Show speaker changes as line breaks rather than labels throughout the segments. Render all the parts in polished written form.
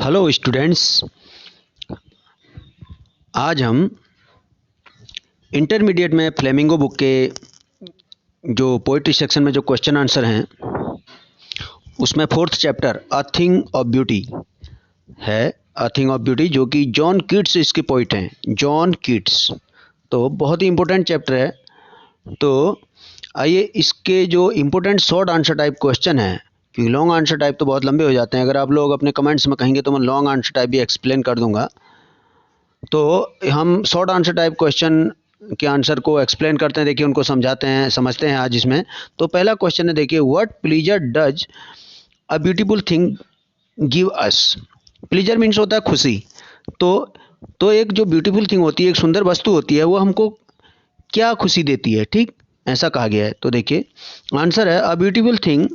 Hello students, आज हम intermediate में फ्लेमिंगो बुक के जो पोइट्री सेक्शन में जो क्वेश्चन आंसर हैं उसमें fourth chapter a thing of beauty है। अ थिंग ऑफ ब्यूटी जो कि जॉन कीट्स इसके पोइट हैं, जॉन कीट्स। तो बहुत ही इम्पोर्टेंट चैप्टर है। तो आइए इसके जो important short answer type question है, क्योंकि लॉन्ग आंसर टाइप तो बहुत लंबे हो जाते हैं। अगर आप लोग अपने कमेंट्स में कहेंगे तो मैं लॉन्ग आंसर टाइप भी एक्सप्लेन कर दूंगा। तो हम शॉर्ट आंसर टाइप क्वेश्चन के आंसर को एक्सप्लेन करते हैं, देखिए उनको समझाते हैं, समझते हैं आज इसमें। तो पहला क्वेश्चन है, देखिए what pleaser does a beautiful thing give us. Pleaser means होता है खुशी। तो एक जो ब्यूटीफुल थिंग होती है, एक सुंदर वस्तु होती है, वो हमको क्या खुशी देती है, ठीक ऐसा कहा गया है। तो देखिए आंसर है a beautiful thing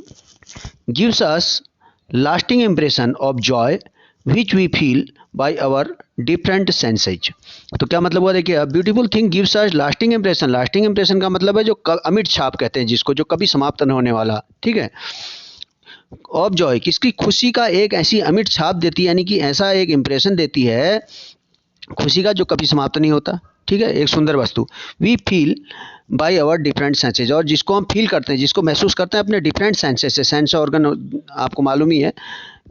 gives us lasting impression of joy which we feel by our different senses. तो क्या मतलब हुआ, देखिए beautiful thing gives us lasting impression. Lasting impression का मतलब है जो अमिट छाप कहते हैं जिसको, जो कभी समाप्त न होने वाला, ठीक है। ऑफ जॉय, किसकी, खुशी का एक ऐसी अमिट छाप देती है, यानी कि ऐसा एक इंप्रेशन देती है खुशी का जो कभी समाप्त नहीं होता, ठीक है। एक सुंदर वस्तु we feel by our different senses, और जिसको हम फील करते हैं, जिसको महसूस करते हैं अपने डिफरेंट सेंसेस से। सेंस ऑर्गन आपको मालूम ही है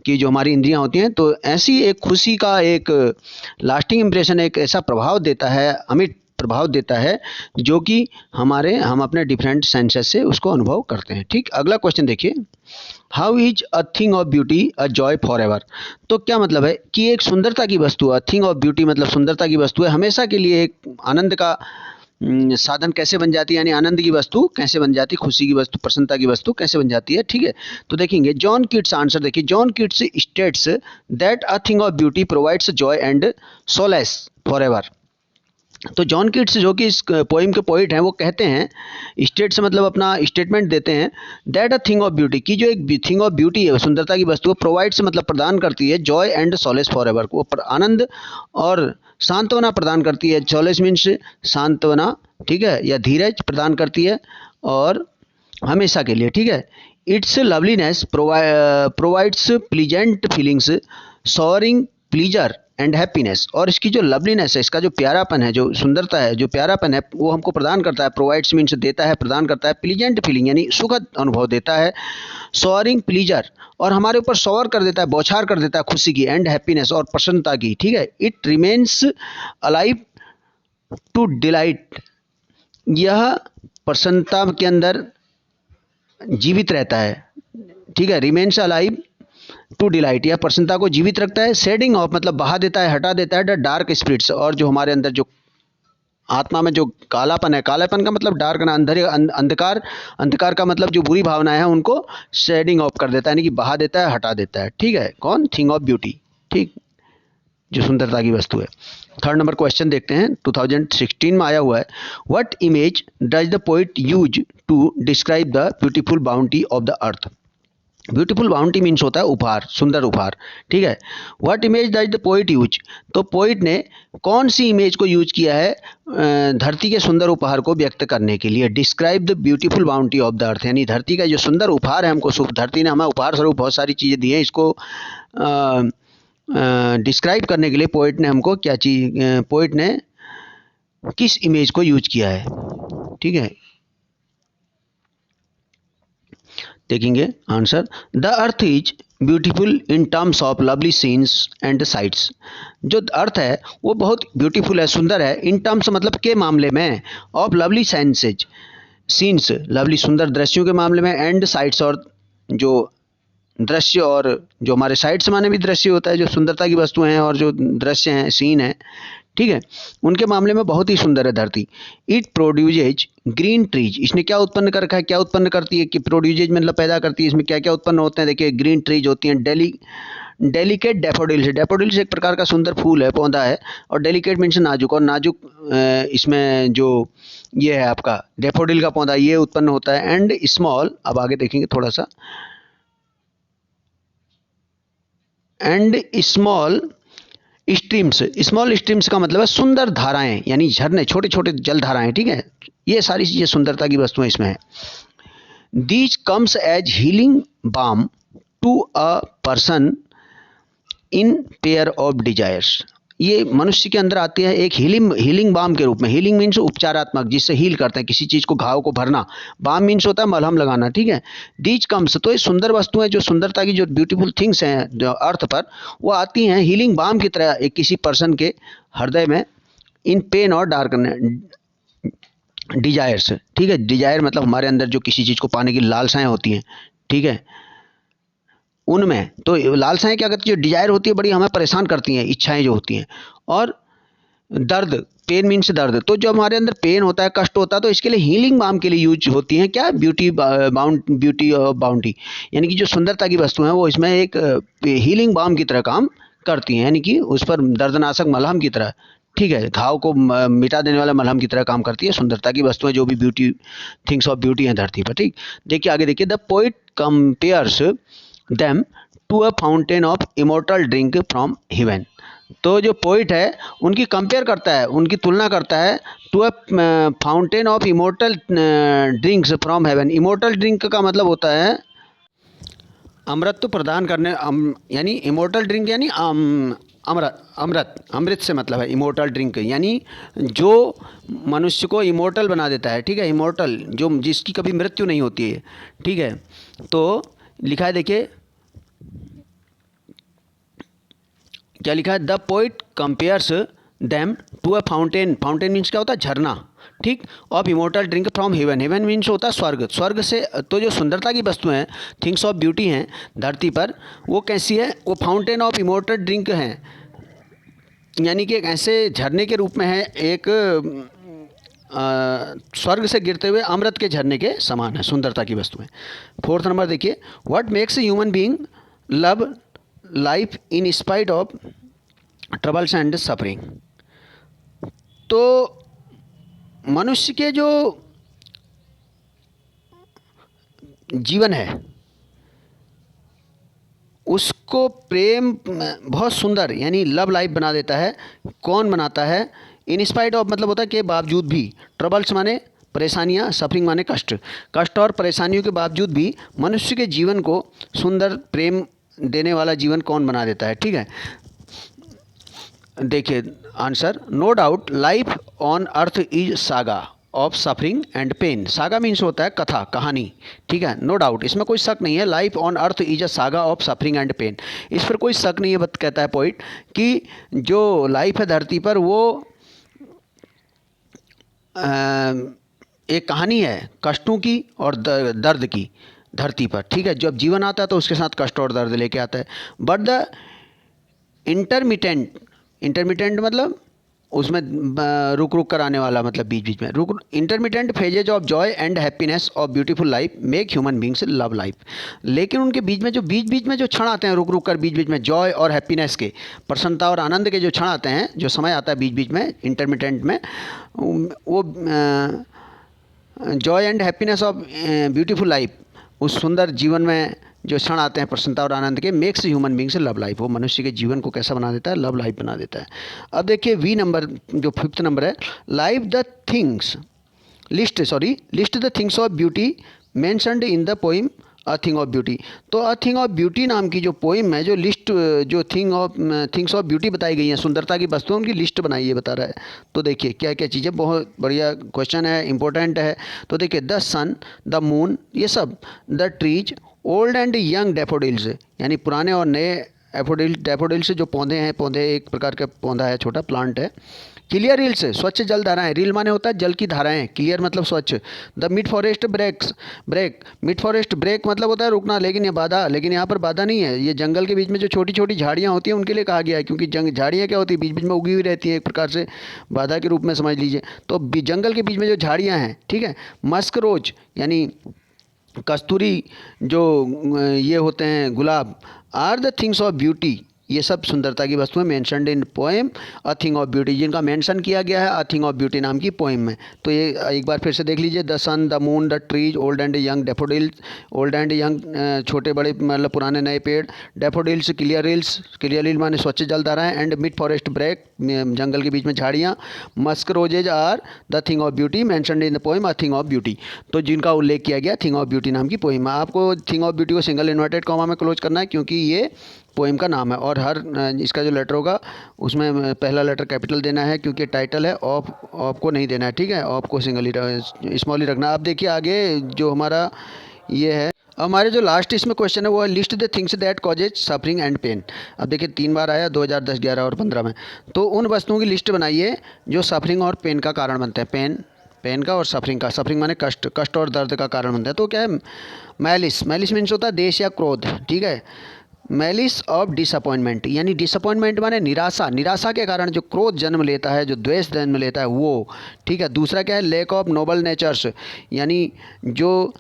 कि जो हमारी इंद्रियां होती हैं। तो ऐसी एक खुशी का एक लास्टिंग इम्प्रेशन, एक ऐसा प्रभाव देता है, अमिट प्रभाव देता है, जो कि हम अपने डिफरेंट सेंसेस से उसको अनुभव करते हैं, ठीक। अगला क्वेश्चन देखिए, how is a thing of beauty a joy for ever. तो क्या मतलब है कि एक सुंदरता की वस्तु, अ थिंग ऑफ ब्यूटी मतलब सुंदरता की वस्तु है, हमेशा के लिए एक आनंद का साधन कैसे बन जाती है, यानी आनंद की वस्तु कैसे बन जाती है, खुशी की वस्तु, प्रसन्नता की वस्तु कैसे बन जाती है, ठीक है। तो देखेंगे जॉन कीट्स आंसर, देखिए John Keats states that a thing of beauty provides Joy and solace for ever. तो जॉन कीट्स जो कि इस पोइम के पोइट हैं, वो कहते हैं, स्टेट से मतलब अपना स्टेटमेंट देते हैं, that a thing of beauty, की जो एक थिंग ऑफ ब्यूटी है, सुंदरता की वस्तु, प्रोवाइड से मतलब प्रदान करती है, Joy and solace for ever, वो आनंद और सांत्वना प्रदान करती है। सोलेस मीन्स सांत्वना, ठीक है, या धीरज प्रदान करती है, और हमेशा के लिए, ठीक है। It's loveliness provides pleasant feelings showering pleaser and happiness, और इसकी जो लवलीनेस है, इसका जो प्यारापन है, जो सुंदरता है, जो प्यारापन है, वो हमको प्रदान करता है। प्रोवाइड्स मीन्स देता है, प्रदान करता है। प्लीजेंट फीलिंग यानी सुखद अनुभव देता है। शॉवरिंग प्लीजर, और हमारे ऊपर शॉवर कर देता है, बौछार कर देता है खुशी की, एंड हैप्पीनेस और प्रसन्नता की, ठीक है। It remains alive to delight, यह प्रसन्नता के अंदर जीवित रहता है, ठीक है। रिमेन्स अलाइव टू डिलाइट, यह प्रसन्नता को जीवित रखता है। शेडिंग ऑफ मतलब बहा देता है, हटा देता है द डार्क स्पिरिट्स, और जो हमारे अंदर जो आत्मा में जो कालापन है, कालापन का मतलब डार्क ना, अंधकार, अंधकार का मतलब जो बुरी भावनाएं हैं उनको शेडिंग ऑफ कर देता है, यानी कि बहा देता है, हटा देता है, ठीक है। कौन, थिंग ऑफ ब्यूटी, ठीक, जो सुंदरता की वस्तु है। थर्ड नंबर क्वेश्चन देखते हैं, 2016 में आया हुआ है। What image does the poet use to describe the beautiful bounty of the earth. Beautiful bounty means होता है उपहार, सुंदर उपहार, ठीक है। What image does the poet use, तो पोइट ने कौन सी इमेज को यूज किया है धरती के सुंदर उपहार को व्यक्त करने के लिए। Describe the beautiful bounty of the अर्थ, यानी धरती का जो सुंदर उपहार है, हमको धरती ने हमें उपहार स्वरूप बहुत सारी चीज़ें दी हैं, इसको डिस्क्राइब करने के लिए पोइट ने हमको क्या चीज, पोइट ने किस इमेज को यूज किया है, ठीक है। देखेंगे answer, the earth is beautiful in terms of lovely scenes and sites. जो अर्थ है वो बहुत ब्यूटीफुल है, सुंदर है, इन टर्म्स मतलब के मामले में, of lovely senses, scenes lovely सुंदर दृश्यों के मामले में, एंड साइट्स और जो दृश्य, और जो हमारे साइट्स माने भी दृश्य होता है, जो सुंदरता की वस्तुएं हैं और जो दृश्य हैं, सीन है, ठीक है, उनके मामले में बहुत ही सुंदर है धरती। इट प्रोड्यूजेज ग्रीन ट्रीज, इसने क्या उत्पन्न कर रखा है, क्या उत्पन्न करती है, कि प्रोड्यूजेज मतलब पैदा करती है, इसमें क्या क्या उत्पन्न होते हैं, देखिए ग्रीन ट्रीज होती हैं, डेलिकेट डैफोडिल्स, डैफोडिल्स एक प्रकार का सुंदर फूल है, पौधा है, और डेलिकेट मीन्स नाजुक, और नाजुक इसमें जो ये है आपका डैफोडिल का पौधा, ये उत्पन्न होता है। एंड स्मॉल, अब आगे देखेंगे थोड़ा सा, and small streams, small streams का मतलब है सुंदर धाराएं, यानी झरने, छोटे छोटे जल धाराएं, ठीक है। ये सारी चीजें सुंदरता की वस्तुएं इसमें है। These comes as healing balm to a person in pair of desires. ये मनुष्य के अंदर आती है एक हीलिंग बाम के रूप में। हीलिंग मीन्स उपचारात्मक, जिससे हील करते हैं किसी चीज को, घाव को भरना। बाम मीन्स होता है मलहम लगाना, ठीक है। दीज कम्स, तो ये सुंदर वस्तुएं, जो सुंदरता की जो ब्यूटीफुल थिंग्स हैं जो अर्थ पर, वो आती हैं हीलिंग बाम की तरह एक किसी पर्सन के हृदय में, इन पेन और डार्कनेस डिजायर्स, ठीक है। डिजायर मतलब हमारे अंदर जो किसी चीज को पाने की लालसाएं होती हैं, ठीक है, उनमें तो लालसाएं क्या करती है, जो डिजायर होती है बड़ी हमें परेशान करती हैं, इच्छाएं जो होती हैं। और दर्द, पेन मीन्स दर्द, तो जो हमारे अंदर पेन होता है, कष्ट होता है, तो इसके लिए हीलिंग बाम के लिए यूज होती हैं क्या, ब्यूटी बाउंटी, यानी कि जो सुंदरता की वस्तु हैं वो इसमें एक हीलिंग बाम की तरह काम करती हैं, यानी कि उस पर दर्दनाशक मलहम की तरह, ठीक है, घाव को मिटा देने वाला मलहम की तरह काम करती है सुंदरता की वस्तुएं, जो भी ब्यूटी थिंग्स ऑफ ब्यूटी हैं धरती पर, ठीक। देखिए आगे देखिए, the poet compares them to a fountain of immortal drink from heaven. तो जो पोइट है उनकी कंपेयर करता है, उनकी तुलना करता है to a fountain of immortal drinks from heaven. Immortal drink का मतलब होता है अमृत प्रदान करने, यानी इमोर्टल ड्रिंक यानी अमृत से मतलब है इमोर्टल ड्रिंक, यानी जो मनुष्य को इमोर्टल बना देता है, ठीक है। इमोर्टल जो जिसकी कभी मृत्यु नहीं होती है, ठीक है। तो लिखा है, देखिए क्या लिखा है, the poet compares them to a fountain. Fountain means क्या होता है, झरना, ठीक, of immortal drink from heaven. Heaven means होता है स्वर्ग, स्वर्ग से। तो जो सुंदरता की वस्तु हैं, थिंग्स ऑफ ब्यूटी हैं धरती पर, वो कैसी है, वो फाउंटेन ऑफ इमोर्टल ड्रिंक हैं, यानी कि एक ऐसे झरने के रूप में है, एक स्वर्ग से गिरते हुए अमृत के झरने के समान है सुंदरता की वस्तुएं। फोर्थ नंबर देखिए, what makes a human being love life in spite of troubles and suffering. तो मनुष्य के जो जीवन है उसको प्रेम बहुत सुंदर, यानी लव लाइफ बना देता है। कौन बनाता है, इन स्पाइट ऑफ मतलब होता है के बावजूद भी, ट्रबल्स माने परेशानियाँ, सफरिंग माने कष्ट, कष्ट और परेशानियों के बावजूद भी मनुष्य के जीवन को सुंदर प्रेम देने वाला जीवन कौन बना देता है, ठीक है। देखिए answer, no doubt life on earth is saga of suffering and pain. Saga means होता है कथा, कहानी, ठीक है। नो डाउट, इसमें कोई शक नहीं है, life on earth is a saga of suffering and pain, इस पर कोई शक नहीं है। कहता है पोइट कि जो लाइफ है धरती पर वो एक कहानी है कष्टों की और दर्द की धरती पर, ठीक है। जब जीवन आता है तो उसके साथ कष्ट और दर्द लेके आता है। बट द इंटरमिटेंट मतलब उसमें रुक रुक कर आने वाला, मतलब बीच बीच में रुक, intermittent phases of Joy and happiness of beautiful life make human beings love life. लेकिन उनके बीच में जो क्षण आते हैं रुक रुक कर, बीच बीच में जॉय और हैप्पीनेस के, प्रसन्नता और आनंद के जो क्षण आते हैं, जो समय आता है बीच बीच में इंटरमिटेंट में, वो Joy and happiness of beautiful life, उस सुंदर जीवन में जो क्षण आते हैं प्रसन्नता और आनंद के, makes human beings love life, वो मनुष्य के जीवन को कैसा बना देता है, लव लाइफ बना देता है। अब देखिए वी नंबर, जो फिफ्थ नंबर है, life the things list the things of beauty mentioned in the poem a thing of beauty. तो अ थिंग ऑफ ब्यूटी नाम की जो पोइम है, जो लिस्ट, जो थिंग्स ऑफ ब्यूटी बताई गई हैं, सुंदरता की वस्तुओं, उनकी लिस्ट बनाई है, बता रहा है। तो देखिए क्या क्या चीज़ें, बहुत बढ़िया क्वेश्चन है, इंपॉर्टेंट है। तो देखिए, द सन, द मून, ये सब, the trees, old and young daffodils, यानी पुराने और नए डैफोडिल्स जो पौधे हैं, पौधे एक प्रकार का पौधा है, छोटा प्लांट है। क्लियर रील्स, स्वच्छ जल धाराएं, रील माने होता है जल की धाराएं, क्लियर मतलब स्वच्छ। The mid forest mid forest brake मतलब होता है रुकना, लेकिन ये बाधा, लेकिन यहाँ पर बाधा नहीं है, ये जंगल के बीच में जो छोटी छोटी झाड़ियाँ होती हैं उनके लिए कहा गया है, क्योंकि झाड़ियाँ क्या होती है, बीच बीच में उगी हुई रहती हैं, एक प्रकार से बाधा के रूप में समझ लीजिए। तो जंगल के बीच में जो झाड़ियाँ हैं, ठीक है। मस्क रोज यानी कस्तूरी, जो ये होते हैं गुलाब, are the things of beauty, ये सब सुंदरता की वस्तुएं mentioned in poem a thing of beauty, जिनका मेंशन किया गया है अ थिंग ऑफ ब्यूटी नाम की पोएम में। तो ये एक बार फिर से देख लीजिए, the sun, the moon, the trees, old and young daffodils, old and young छोटे बड़े मतलब पुराने नए पेड़, डैफोडिल्स क्लियर रील माने स्वच्छ जलधाराएं, एंड मिड फॉरेस्ट ब्रेक जंगल के बीच में झाड़ियाँ, musk roses are the thing of beauty mentioned in the poem a thing of beauty. तो जिनका उल्लेख किया गया थिंग ऑफ ब्यूटी नाम की पोएम में। आपको थिंग ऑफ ब्यूटी को सिंगल इन्वर्टेड कॉमा में क्लोज करना है, क्योंकि ये पोएम का नाम है। और हर इसका जो लेटर होगा उसमें पहला लेटर कैपिटल देना है, क्योंकि टाइटल है। ऑफ को नहीं देना है, ठीक है। ऑफ को सिंगल ही स्मॉल ही रखना। अब देखिए आगे जो हमारा ये है, हमारे जो लास्ट इसमें क्वेश्चन है वो है list the things that causes suffering and pain. अब देखिए 3 बार आया 2010, 11 और 15 में। तो उन वस्तुओं की लिस्ट बनाइए जो सफरिंग और पेन का कारण बनते हैं। पेन का और सफरिंग का। सफरिंग माने कष्ट और दर्द का कारण बनता है। तो क्या है, मैलिस मीन्स होता है देश या क्रोध, ठीक है। मैलिस ऑफ डिसअपॉइंटमेंट, यानी डिसअपॉइंटमेंट माने निराशा के कारण जो क्रोध जन्म लेता है, जो द्वेष जन्म लेता है वो, ठीक है। दूसरा क्या है, लैक ऑफ नोबल नेचर्स, यानी जो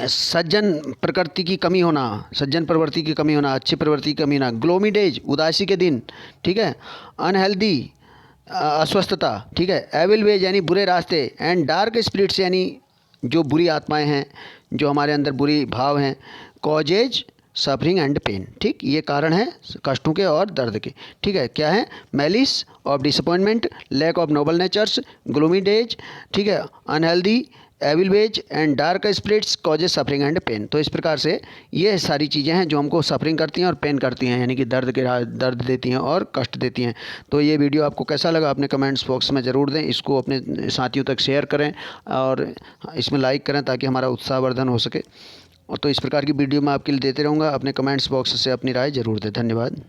सज्जन प्रकृति की कमी होना, सज्जन प्रवृत्ति की कमी होना, अच्छी प्रवृत्ति की कमी होना। ग्लोमी डेज, उदासी के दिन, ठीक है। अनहेल्दी, अस्वस्थता, ठीक है। एविल वेज यानी बुरे रास्ते। एंड डार्क स्पिरिट्स यानी जो बुरी आत्माएं हैं, जो हमारे अंदर बुरी भाव हैं। कॉजेज सफरिंग एंड पेन, ठीक। ये कारण है कष्टों के और दर्द के, ठीक है। क्या है, malice of disappointment, lack of noble natures, gloomy days, ठीक है। Unhealthy, evil ways and dark spirits causes suffering and pain. तो इस प्रकार से ये सारी चीज़ें हैं जो हमको सफरिंग करती हैं और पेन करती हैं, यानी कि दर्द देती हैं और कष्ट देती हैं। तो ये वीडियो आपको कैसा लगा अपने कमेंट्स बॉक्स में ज़रूर दें। इसको अपने साथियों तक शेयर करें और इसमें लाइक करें ताकि हमारा उत्साहवर्धन हो सके। और तो इस प्रकार की वीडियो मैं आपके लिए देते रहूँगा। अपने कमेंट्स बॉक्स से अपनी राय ज़रूर दें। धन्यवाद।